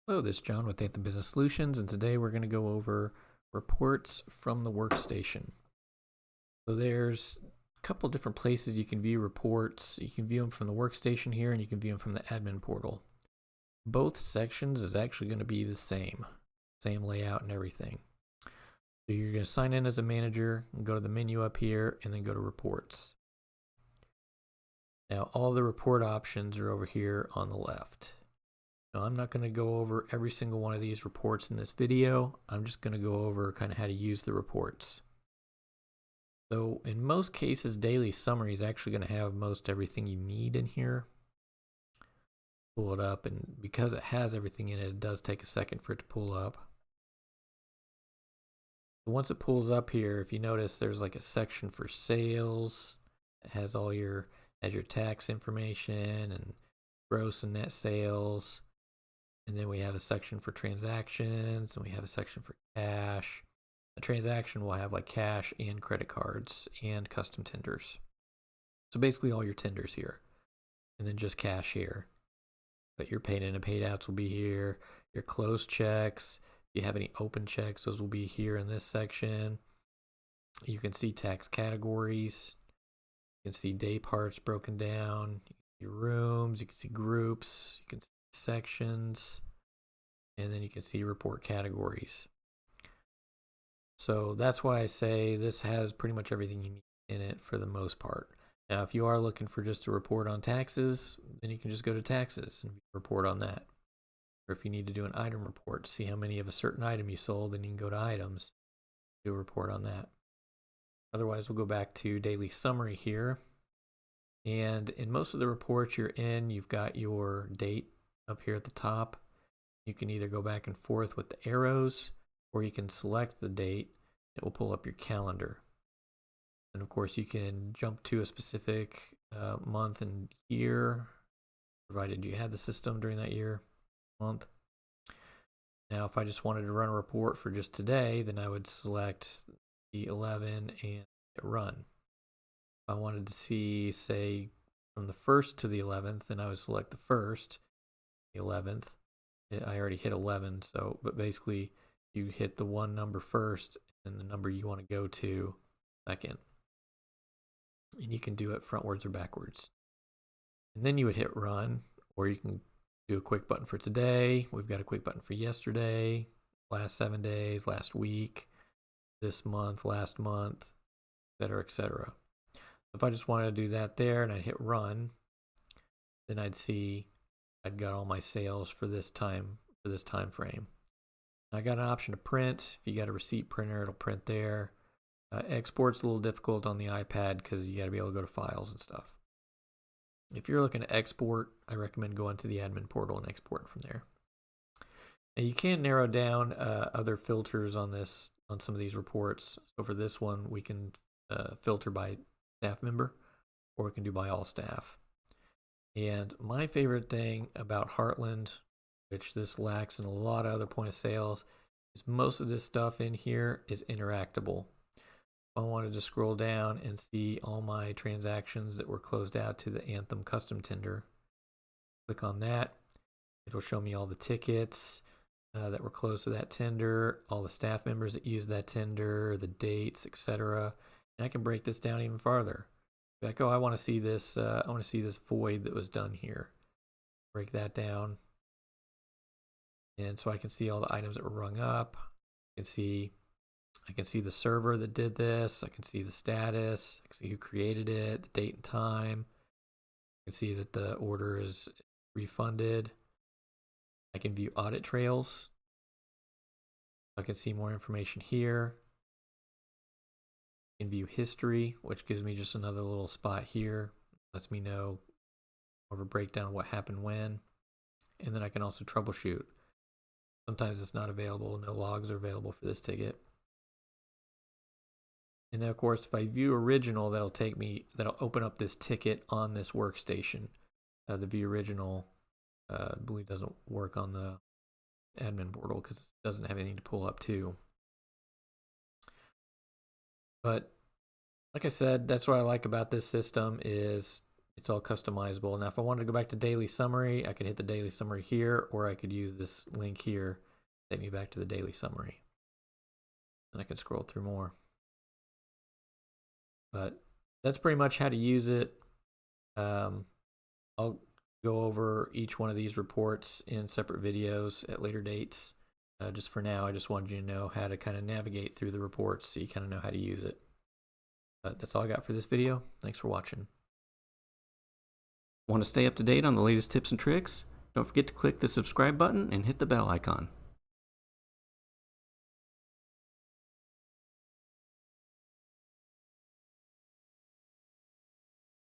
Hello, this is John with Anthem Business Solutions, and today we're going to go over reports from the Workstation. So there's a couple different places you can view reports. You can view them from the Workstation here, and you can view them from the admin portal. Both sections is actually going to be the same layout and everything. So you're going to sign in as a manager, and go to the menu up here, and then go to reports. Now all the report options are over here on the left. Now, I'm not going to go over every single one of these reports in this video. I'm just going to go over kind of how to use the reports. So in most cases, daily summary is actually going to have most everything you need in here. Pull it up, and because it has everything in it, it does take a second for it to pull up. But once it pulls up here, if you notice, there's like a section for sales. It has all your tax information and gross and net sales. And then we have a section for transactions, and we have a section for cash. A transaction will have like cash and credit cards and custom tenders. So basically all your tenders here, and then just cash here. But your paid in and paid outs will be here. Your closed checks, if you have any open checks, those will be here in this section. You can see tax categories. You can see day parts broken down. Your rooms, you can see groups, you can see sections, and then you can see report categories. So that's why I say this has pretty much everything you need in it for the most part. Now, if you are looking for just a report on taxes, then you can just go to taxes and report on that. Or if you need to do an item report to see how many of a certain item you sold, then you can go to items, do a report on that. Otherwise, we'll go back to daily summary here. And in most of the reports you're in, you've got your date up here at the top. You can either go back and forth with the arrows, or you can select the date. It will pull up your calendar. And of course, you can jump to a specific month and year, provided you had the system during that year, month. Now, if I just wanted to run a report for just today, then I would select the 11 and hit run. I wanted to see, say, from the 1st to the 11th, then I would select the 1st, the 11th. I already hit 11, so, but basically you hit the one number first and the number you want to go to second. And you can do it frontwards or backwards. And then you would hit run, or you can do a quick button for today. We've got a quick button for yesterday, last 7 days, last week, this month, last month, etc., etc. If I just wanted to do that there and I'd hit run, then I'd see I'd got all my sales for this time frame. I got an option to print. If you got a receipt printer, it'll print there. Export's a little difficult on the iPad because you got to be able to go to files and stuff. If you're looking to export, I recommend going to the admin portal and exporting from there. And you can narrow down other filters on some of these reports. So for this one, we can filter by staff member, or we can do by all staff. And my favorite thing about Heartland, which this lacks in a lot of other point of sales, is most of this stuff in here is interactable. If I wanted to scroll down and see all my transactions that were closed out to the Anthem custom tender, click on that. It'll show me all the tickets that were closed to that tender, all the staff members that used that tender, the dates, etc. And I can break this down even farther. Like, oh, I want to see this. I want to see this void that was done here. Break that down, and so I can see all the items that were rung up. I can see the server that did this. I can see the status. I can see who created it, the date and time. I can see that the order is refunded. I can view audit trails. I can see more information here. I can view history, which gives me just another little spot here. Lets me know more of a breakdown of what happened when. And then I can also troubleshoot. Sometimes it's not available. No logs are available for this ticket. And then, of course, if I view original, that'll open up this ticket on this workstation. The view original, I believe, doesn't work on the admin portal because it doesn't have anything to pull up to. But like I said, that's what I like about this system is it's all customizable. Now, if I wanted to go back to daily summary, I could hit the daily summary here, or I could use this link here, take me back to the daily summary. And I can scroll through more. But that's pretty much how to use it. I'll go over each one of these reports in separate videos at later dates. Just for now, I just wanted you to know how to kind of navigate through the reports so you kind of know how to use it. But that's all I got for this video. Thanks for watching. Want to stay up to date on the latest tips and tricks? Don't forget to click the subscribe button and hit the bell icon.